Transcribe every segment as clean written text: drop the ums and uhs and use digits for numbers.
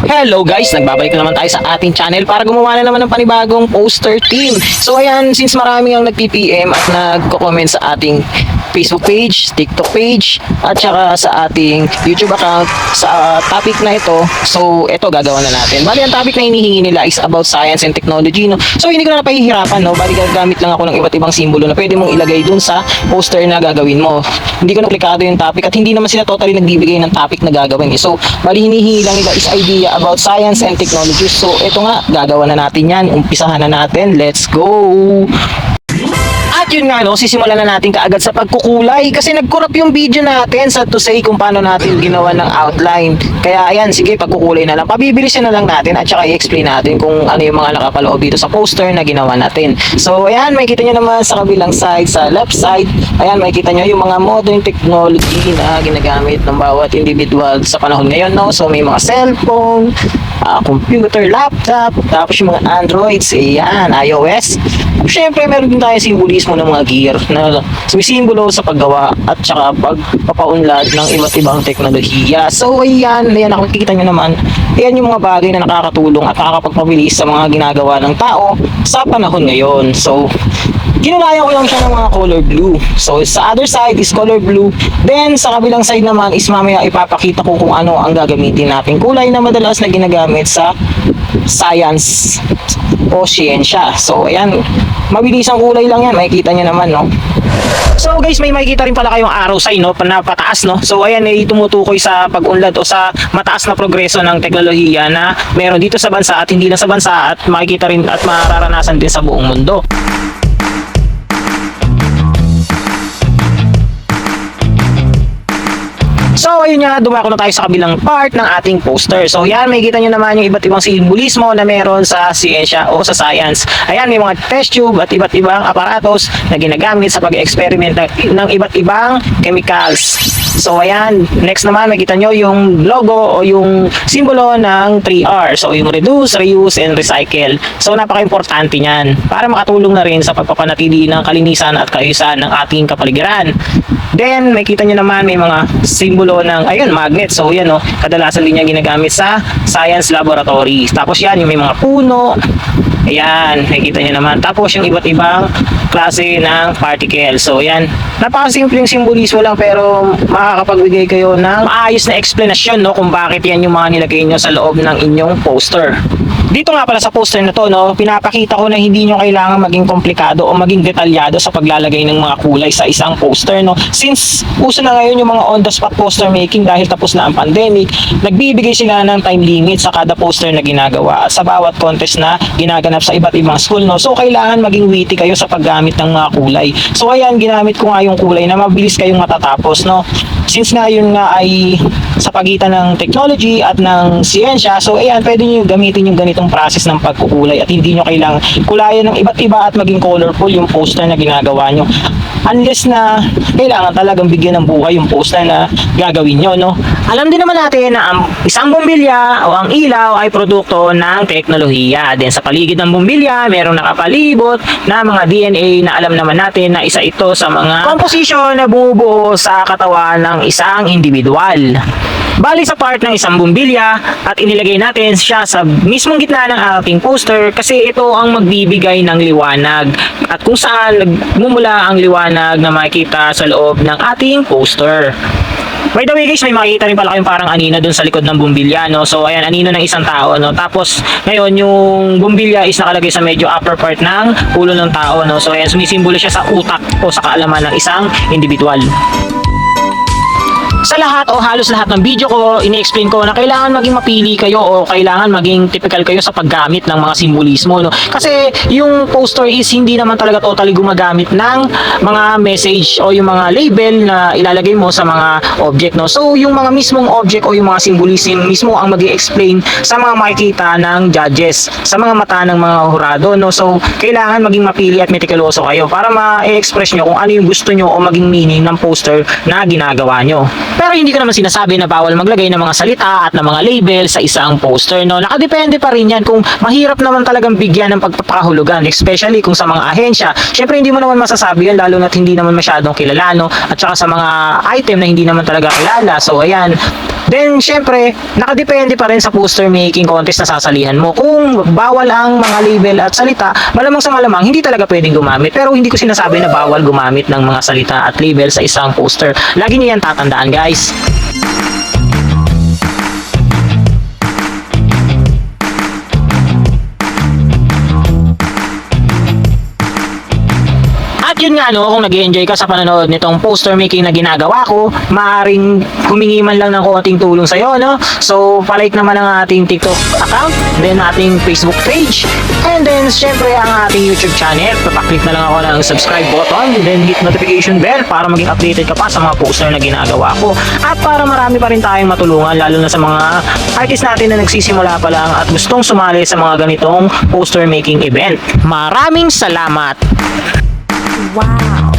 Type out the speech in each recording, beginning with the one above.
Hello guys, nagbabalik na naman tayo sa ating channel para gumawa na naman ng panibagong poster team. So ayan, since marami ang nag-PPM at nagko-comment sa ating Facebook page, TikTok page, at saka sa ating YouTube account sa topic na ito, so ito gagawa na natin. Bali, ang topic na hinihingi nila is about science and technology, no? So hindi ko na napahihirapan, no? Bali, gagamit lang ako ng iba't ibang simbolo na pwede mong ilagay dun sa poster na gagawin mo. Hindi ko na komplikado yung topic at hindi naman sila totally nagbibigay ng topic na gagawin. So, bali, hinihingi lang nila is idea about science and technology. So, ito nga, gagawa na natin yan. Umpisahan na natin. Let's go! At yun nga, no, sisimulan na natin kaagad sa pagkukulay kasi nag-corrupt yung video natin sa to say kung paano natin ginawa ng outline. Kaya ayan, sige, pagkukulay na lang. Pabibilisin na lang natin at saka i-explain natin kung ano yung mga nakapaloob dito sa poster na ginawa natin. So ayan, makikita nyo naman sa kabilang side, sa left side, ayan, makikita nyo yung mga modern technology na ginagamit ng bawat individual sa panahon ngayon, no? So may mga cellphone, computer, laptop, tapos yung mga Androids, ayan, iOS. Siyempre, meron din tayo simbolismo ng mga gear na sumisimbolo sa paggawa at saka pagpapaunlad ng iba't ibang teknolohiya. So, ayan, ako kikita nyo naman, ayan yung mga bagay na nakakatulong at nakakapagpabilis sa mga ginagawa ng tao sa panahon ngayon. So, kinulayan ko lang siya ng mga color blue. So, sa other side is color blue. Then, sa kabilang side naman is mamaya ipapakita ko kung ano ang gagamitin natin kulay na madalas na ginagamit sa science o siyensya. So, ayan, mabilis ang kulay lang yan. Makikita nyo naman, no? So guys, may makikita rin pala kayong arrow sign, no, na pataas, no. So ayan, ay tumutukoy sa pag-unlad o sa mataas na progreso ng teknolohiya na meron dito sa bansa at hindi lang sa bansa at makikita rin at mararanasan din sa buong mundo. So ayun nga, dumako na tayo sa kabilang part ng ating poster. So yan, makikita nyo naman yung iba't ibang simbolismo na meron sa siyensya o sa science. Ayan, may mga test tube at iba't ibang aparatos na ginagamit sa pag-experiment ng iba't ibang chemicals. So ayan, next naman makita nyo yung logo o yung simbolo ng 3R. So yung reduce, reuse, and recycle. So napaka-importante niyan para makatulong na rin sa pagpapanatili ng kalinisan at kaayusan ng ating kapaligiran. Then makita nyo naman may mga simbolo ng ayun, magnet. So yan, no, kadalasan din yan ginagamit sa science laboratory. Tapos yan, yung may mga puno. Ayan, nakikita nyo naman. Tapos yung iba't ibang klase ng particle. So yan, napakasimpleng simbolismo lang pero makakapagbigay kayo ng maayos na explanation, no, kung bakit yan yung mga nilagay nyo sa loob ng inyong poster. Dito nga pala sa poster na to, no, pinapakita ko na hindi nyo kailangan maging komplikado o maging detalyado sa paglalagay ng mga kulay sa isang poster, no. Since uso na ngayon yung mga on-the-spot poster making dahil tapos na ang pandemic, nagbibigay sila ng time limit sa kada poster na ginagawa at sa bawat contest na ginaganap sa iba't ibang school, no. So kailangan maging witty kayo sa paggamit ng mga kulay. So ayan, ginamit ko nga yung kulay na mabilis kayong matatapos, no. Since nga yun nga ay sa pagitan ng technology at ng siyensya, so ayan, pwede nyo gamitin yung ganitong process ng pagkukulay at hindi nyo kailangang kulayan ng iba't iba at maging colorful yung poster na ginagawa nyo. Unless na kailangan talagang bigyan ng buhay yung poster na gagawin nyo, no? Alam din naman natin na ang isang bumbilya o ang ilaw ay produkto ng teknolohiya. Then sa paligid ng bumbilya, merong nakapalibot na mga DNA na alam naman natin na isa ito sa mga komposisyon na bumubuo sa katawan ng isang individual. Bali sa part ng isang bumbilya at inilagay natin siya sa mismong gitna ng ating poster kasi ito ang magbibigay ng liwanag at kung saan nagmumula ang liwanag na makikita sa loob ng ating poster. By the way guys, may makikita rin pala kayong parang anino dun sa likod ng bumbilya, no? So ayan, anino ng isang tao, no? Tapos ngayon yung bumbilya is nakalagay sa medyo upper part ng ulo ng tao, no? So ayan, sumisimbolo siya sa utak o sa kaalaman ng isang individual. Sa lahat o halos lahat ng video ko, ini-explain ko na kailangan maging mapili kayo o kailangan maging typical kayo sa paggamit ng mga simbolismo, no? Kasi yung poster is hindi naman talaga totally gumagamit ng mga message o yung mga label na ilalagay mo sa mga object, no? So yung mga mismong object o yung mga symbolism mismo ang mag-i-explain sa mga makikita ng judges, sa mga mata ng mga hurado, no? So kailangan maging mapili at metikuloso kayo para ma-express nyo kung ano yung gusto nyo o maging meaning ng poster na ginagawa nyo. Pero hindi ko naman sinasabi na bawal maglagay ng mga salita at ng mga label sa isang poster, no? Nakadepende pa rin yan kung mahirap naman talagang bigyan ng pagpapahulugan, especially kung sa mga ahensya. Syempre hindi mo naman masasabi yan lalo na't hindi naman masyadong kilala, no? At saka sa mga item na hindi naman talaga kilala. So ayan. Then syempre, nakadepende pa rin sa poster making contest na sasalihan mo. Kung bawal ang mga label at salita, malamang sa malamang hindi talaga pwedeng gumamit. Pero hindi ko sinasabi na bawal gumamit ng mga salita at label sa isang poster. Lagi niyo yan tatandaan, guys. At yun nga, no, kung nag-enjoy ka sa panonood nitong poster making na ginagawa ko, maaaring humingi man lang ng konting tulong sa'yo, no? So, palike naman ang ating TikTok account, then ating Facebook page, and then, syempre, ang ating YouTube channel. Papaklik na lang ako ng subscribe button, then hit notification bell para maging updated ka pa sa mga poster na ginagawa ko. At para marami pa rin tayong matulungan, lalo na sa mga artist natin na nagsisimula pa lang at gustong sumali sa mga ganitong poster making event. Maraming salamat! Wow.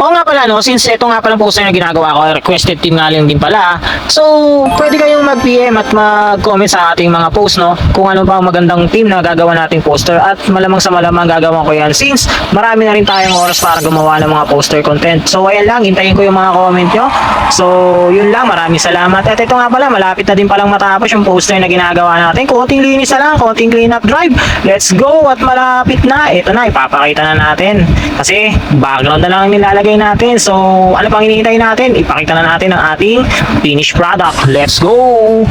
Oo nga pala, no, since ito nga pala poster na ginagawa ko, requested team nga lang din pala. So, pwede kayong mag-PM at mag-comment sa ating mga post, no, kung ano pa ang magandang team na gagawa nating poster, at malamang sa malamang gagawa ko yan since marami na rin tayong oras para gumawa ng mga poster content. So, ayan lang, hintayin ko yung mga comment nyo. So, yun lang, maraming salamat. At ito nga pala, malapit na din palang matapos yung poster na ginagawa natin. Konting linis na lang, konting clean up drive. Let's go! At malapit na. Ito na, ipapakita na natin. Kasi, background na lang ang nilalagay natin. So, ano pang hinihintay natin? Ipakita na natin ang ating finished product. Let's go!